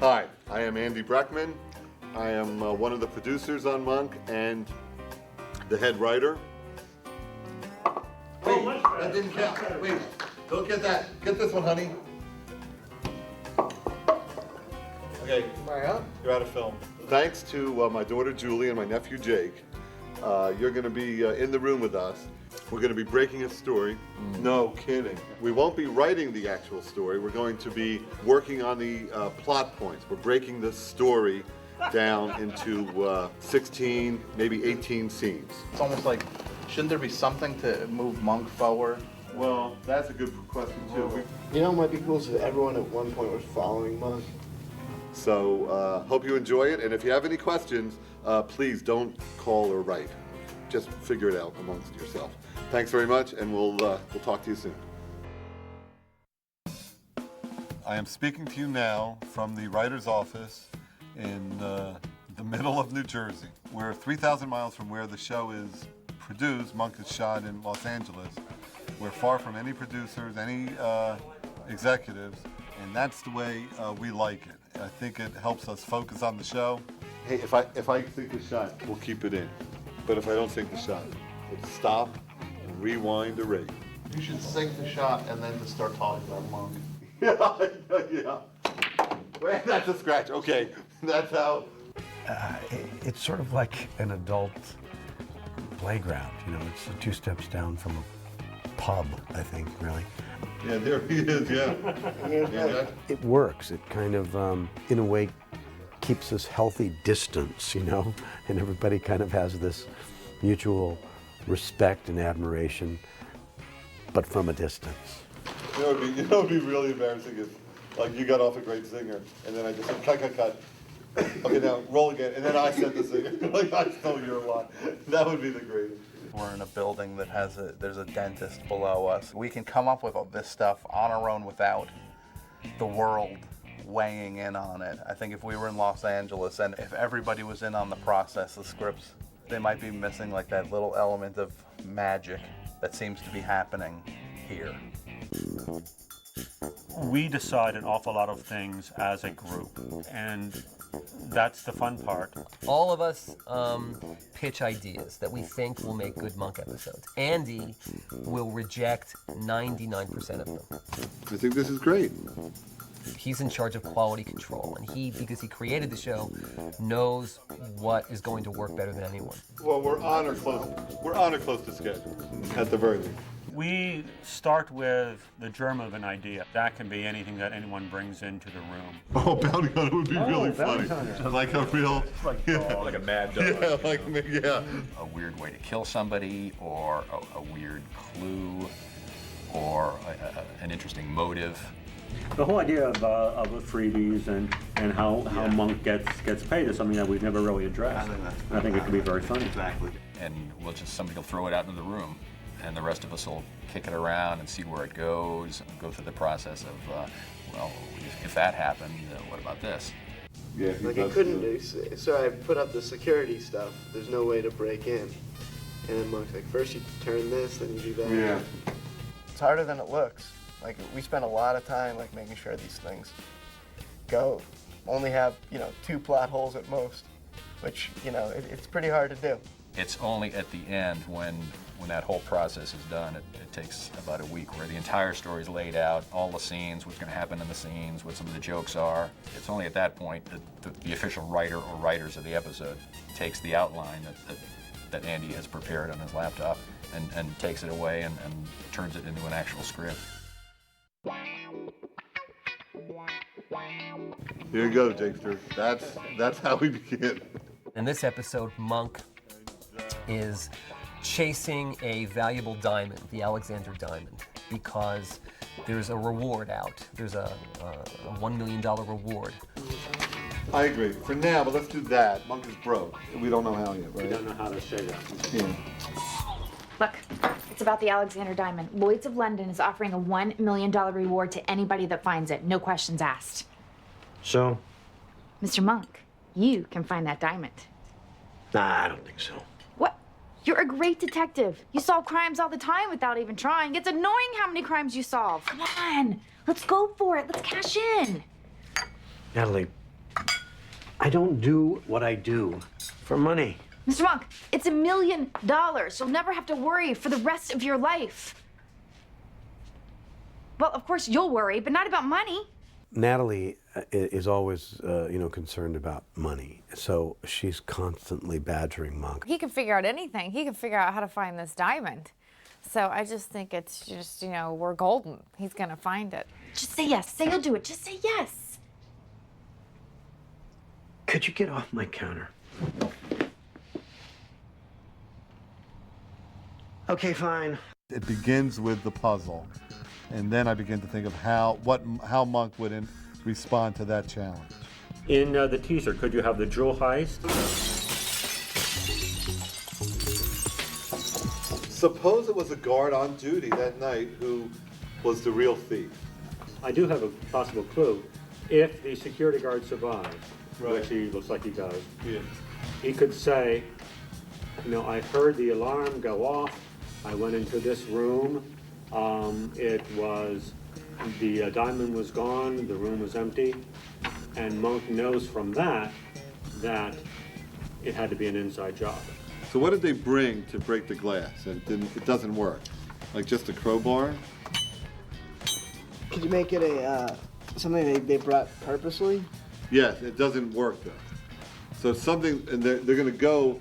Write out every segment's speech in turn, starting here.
Hi, I am Andy Breckman. I am one of the producers on Monk and the head writer. Wait, that didn't count. Wait, don't get that. Get this one, honey. Okay, you're out of film. Thanks to my daughter Julie and my nephew Jake, you're going to be in the room with us. We're going to be breaking a story. No kidding. We won't be writing the actual story. We're going to be working on the plot points. We're breaking the story down into 16, maybe 18 scenes. It's almost like, shouldn't there be something to move Monk forward? Well, that's a good question too. You know, it might be cool if everyone at one point was following Monk. So hope you enjoy it. And if you have any questions, please don't call or write. Just figure it out amongst yourself. Thanks very much, and we'll talk to you soon. I am speaking to you now from the writer's office in the middle of New Jersey. We're 3,000 miles from where the show is produced. Monk is shot in Los Angeles. We're far from any producers, any executives, and that's the way we like it. I think it helps us focus on the show. Hey, if I sync the shot, we'll keep it in. But if I don't sync the shot, it's stop, rewind, erase. You should sync the shot and then just start talking about Monk. Yeah. Wait, that's a scratch. Okay, that's how. It's sort of like an adult playground, you know, it's 2 steps down from a pub, I think, really. Yeah, there he is, yeah. Yeah. It works. It kind of, in a way, keeps this healthy distance, you know, and everybody kind of has this mutual respect and admiration, but from a distance. You know, it would be really embarrassing if, like, you got off a great singer, and then I just said, cut. Okay, now roll again, and then I said the singer, like I stole your line. That would be the greatest. We're in a building that has there's a dentist below us. We can come up with all this stuff on our own without the world weighing in on it. I think if we were in Los Angeles and if everybody was in on the process, the scripts, they might be missing like that little element of magic that seems to be happening here. We decide an awful lot of things as a group, and that's the fun part. All of us pitch ideas that we think will make good Monk episodes. Andy will reject 99% of them. I think this is great. He's in charge of quality control, and he, because he created the show, knows what is going to work better than anyone. Well, we're on or close to schedule, at the very least. We start with the germ of an idea. That can be anything that anyone brings into the room. Oh, bounty hunter would be really funny. Like a real, Like a mad dog. yeah. A weird way to kill somebody, or a weird clue, or an interesting motive. The whole idea of the freebies and how Monk gets paid is something that we've never really addressed. I think it could be very funny. Exactly. And somebody will throw it out into the room, and the rest of us will kick it around and see where it goes, and go through the process of, well, if that happened, what about this? Yeah, Like it couldn't, so I put up the security stuff. There's no way to break in. And then Monk's like, first you turn this, then you do that. Yeah. It's harder than it looks. Like, we spend a lot of time, like, making sure these things only have, 2 plot holes at most, which, it's pretty hard to do. It's only at the end when that whole process is done, it takes about a week, where the entire story is laid out, all the scenes, what's going to happen in the scenes, what some of the jokes are. It's only at that point that the official writer or writers of the episode takes the outline that Andy has prepared on his laptop and takes it away and turns it into an actual script. Here you go, Jakester. That's how we begin. In this episode, Monk is chasing a valuable diamond, the Alexander Diamond, because there's a reward out. There's a $1 million reward. I agree. For now, but let's do that. Monk is broke. We don't know how yet, right? We don't know how to say that. Yeah. Look, it's about the Alexander Diamond. Lloyd's of London is offering a $1 million reward to anybody that finds it. No questions asked. So? Mr. Monk, you can find that diamond. Nah, I don't think so. What? You're a great detective. You solve crimes all the time without even trying. It's annoying how many crimes you solve. Come on, let's go for it. Let's cash in. Natalie, I don't do what I do for money. Mr. Monk, it's $1 million. You'll never have to worry for the rest of your life. Well, of course you'll worry, but not about money. Natalie is always, concerned about money. So she's constantly badgering Monk. He can figure out anything. He can figure out how to find this diamond. So I just think it's just, we're golden. He's gonna find it. Just say yes. Say you'll do it. Just say yes. Could you get off my counter? Okay, fine. It begins with the puzzle, and then I begin to think of how Monk would respond to that challenge. In the teaser, could you have the jewel heist? Suppose it was a guard on duty that night who was the real thief. I do have a possible clue. If the security guard survives, which he looks like he does, he could say, I heard the alarm go off. I went into this room. The diamond was gone. The room was empty. And Monk knows from that it had to be an inside job. So what did they bring to break the glass? And it doesn't work. Like just a crowbar? Could you make it something they brought purposely? Yes, it doesn't work though. So it's something, and they're going to go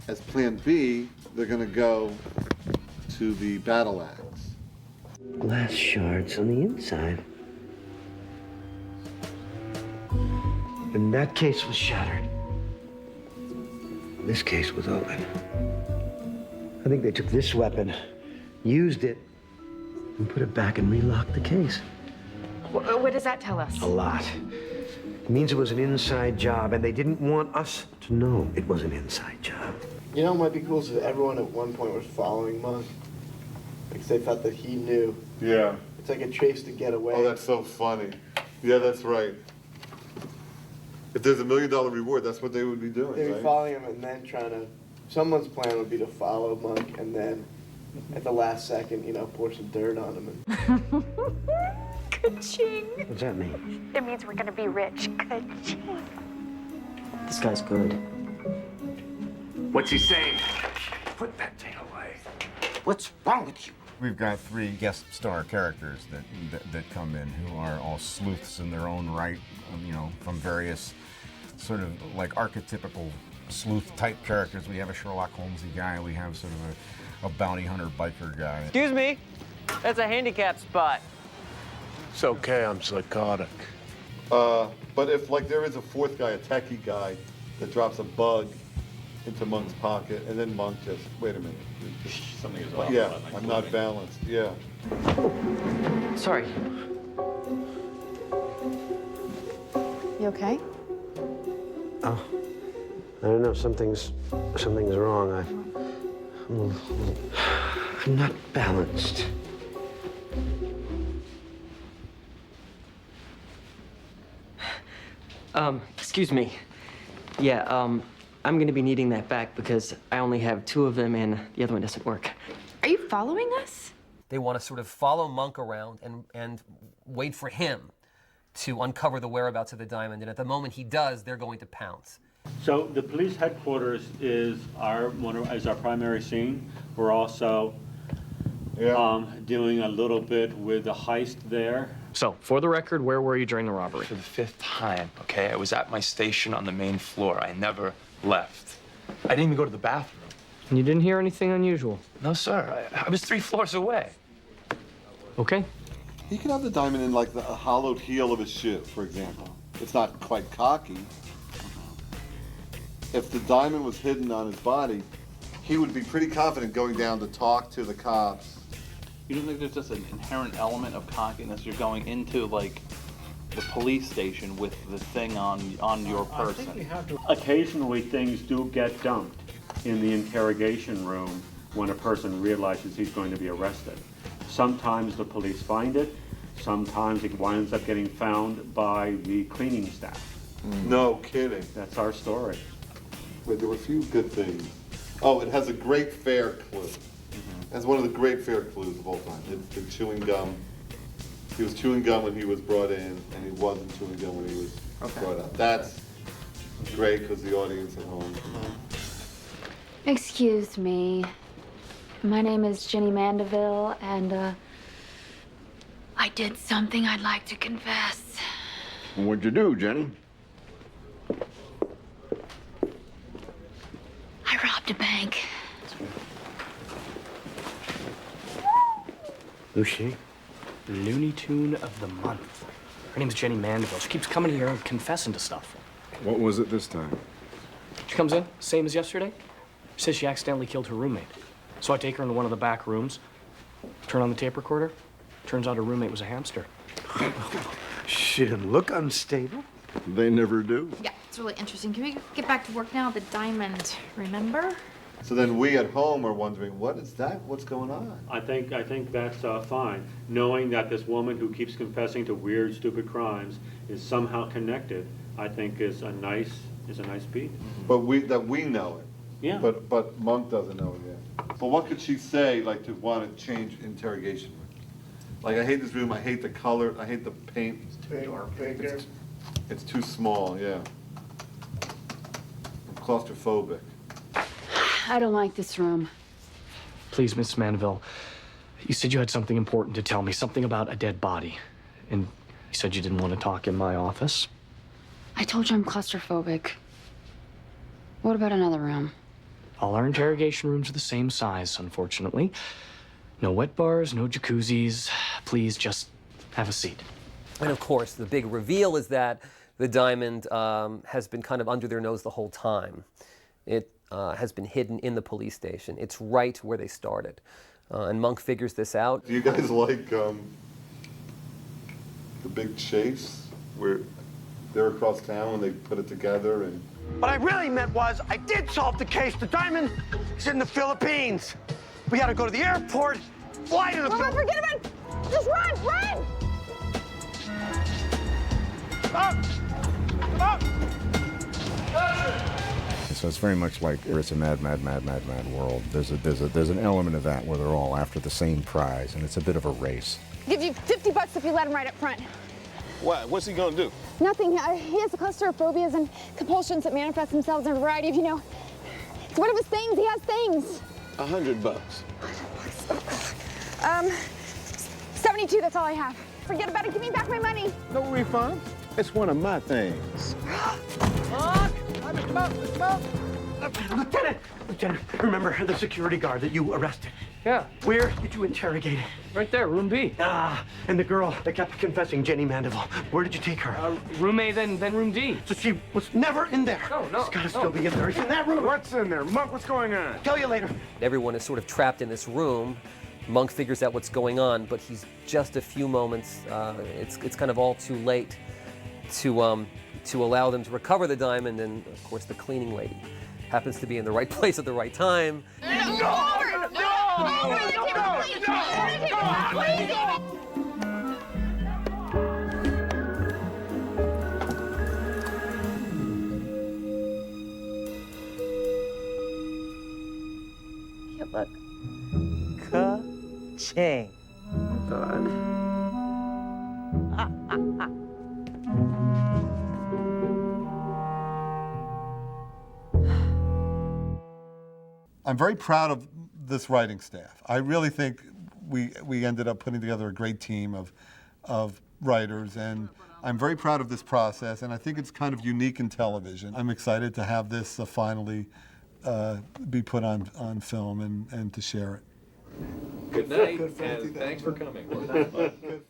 as Plan B. They're going to go to the battle axe. Glass shards on the inside. And that case was shattered. This case was open. I think they took this weapon, used it, and put it back and relocked the case. What does that tell us? A lot. It means it was an inside job, and they didn't want us to know it was an inside job. You know what might be cool is if everyone at one point was following Monk. Because they thought that he knew. Yeah. It's like a chase to get away. Oh, that's so funny. Yeah, that's right. If there's $1 million reward, that's what they would be doing, They'd be right? following him and then trying to... Someone's plan would be to follow Monk and then at the last second, pour some dirt on him. And... Ka-ching. What's that mean? It means we're gonna be rich. Ka-ching. This guy's good. What's he saying? Put that thing away. What's wrong with you? We've got 3 guest star characters that come in who are all sleuths in their own right, from various sort of like archetypical sleuth type characters. We have a Sherlock Holmesy guy. We have sort of a bounty hunter biker guy. Excuse me, that's a handicap spot. It's okay, I'm psychotic. But if there is a 4th guy, a techie guy, that drops a bug into Monk's pocket, and then Monk just, wait a minute. Something is off. Yeah, I'm not balanced, yeah. Sorry. You okay? Oh, I don't know. Something's wrong. I'm not balanced. Excuse me. Yeah, I'm gonna be needing that back because I only have 2 of them and the other one doesn't work. Are you following us? They want to sort of follow Monk around and wait for him to uncover the whereabouts of the diamond. And at the moment he does, they're going to pounce. So the police headquarters is our primary scene. We're also doing a little bit with the heist there. So, for the record, where were you during the robbery? For the 5th time, okay? I was at my station on the main floor. I never left. I didn't even go to the bathroom. And you didn't hear anything unusual? No, sir. I was 3 floors away. Okay. He could have the diamond in the hollowed heel of his shoe, for example. It's not quite cocky. If the diamond was hidden on his body, he would be pretty confident going down to talk to the cops. You don't think there's just an inherent element of cockiness? You're going into the police station with the thing on your person. I think we have to. Occasionally things do get dumped in the interrogation room when a person realizes he's going to be arrested. Sometimes the police find it. Sometimes it winds up getting found by the cleaning staff. No kidding. That's our story. Wait, there were a few good things. Oh, it has a great fair clue. That's one of the great fair clues of all time. The chewing gum. He was chewing gum when he was brought in, and he wasn't chewing gum when he was brought out. Great, because the audience at home. Excuse me. My name is Jenny Mandeville, and I did something I'd like to confess. What'd you do, Jenny? I robbed a bank. Who's she? Looney Tune of the month. Her name's Jenny Mandeville. She keeps coming here and confessing to stuff. What was it this time? She comes in, same as yesterday. She says she accidentally killed her roommate. So I take her into one of the back rooms, turn on the tape recorder. Turns out her roommate was a hamster. She didn't look unstable. They never do. Yeah, it's really interesting. Can we get back to work now? The diamond, remember? So then we at home are wondering, what is that? What's going on? I think that's fine. Knowing that this woman who keeps confessing to weird, stupid crimes is somehow connected, I think is a nice beat. But we know it. Yeah. But Monk doesn't know it yet. But what could she say, like, to want to change interrogation room? Like, I hate this room. I hate the color. I hate the paint. It's too small. Yeah. I'm claustrophobic. I don't like this room. Please, Miss Mandeville, you said you had something important to tell me, something about a dead body. And you said you didn't want to talk in my office. I told you I'm claustrophobic. What about another room? All our interrogation rooms are the same size, unfortunately. No wet bars, no jacuzzis. Please just have a seat. And of course, the big reveal is that the diamond has been kind of under their nose the whole time. It has been hidden in the police station. It's right where they started. And Monk figures this out. Do you guys like the big chase where they're across town and they put it together and... What I really meant was, I did solve the case. The diamond is in the Philippines. We gotta go to the airport, fly to the Philippines. Forget about it. Just run, run! So it's very much like it's a mad world. There's an element of that where they're all after the same prize, and it's a bit of a race. Give you $50 if you let him right up front. What? What's he gonna do? Nothing. He has a cluster of phobias and compulsions that manifest themselves in a variety of, it's one of his things. He has things. $100. 72, that's all I have. Forget about it. Give me back my money. No refund. It's one of my things. Lieutenant, remember the security guard that you arrested? Yeah. Where did you interrogate him? Right there, room B. And the girl that kept confessing, Jenny Mandeville, where did you take her? Room A, then room D. So she was never in there? No. She's gotta still be in there. It's in that room. What's in there? Monk, what's going on? Tell you later. Everyone is sort of trapped in this room. Monk figures out what's going on, but he's just a few moments. It's kind of all too late to allow them to recover the diamond, and of course the cleaning lady happens to be in the right place at the right time. Look. Ka-ching. God. I'm very proud of this writing staff. I really think we ended up putting together a great team of writers, and I'm very proud of this process, and I think it's kind of unique in television. I'm excited to have this finally be put on film and to share it. Good night, and thanks for coming.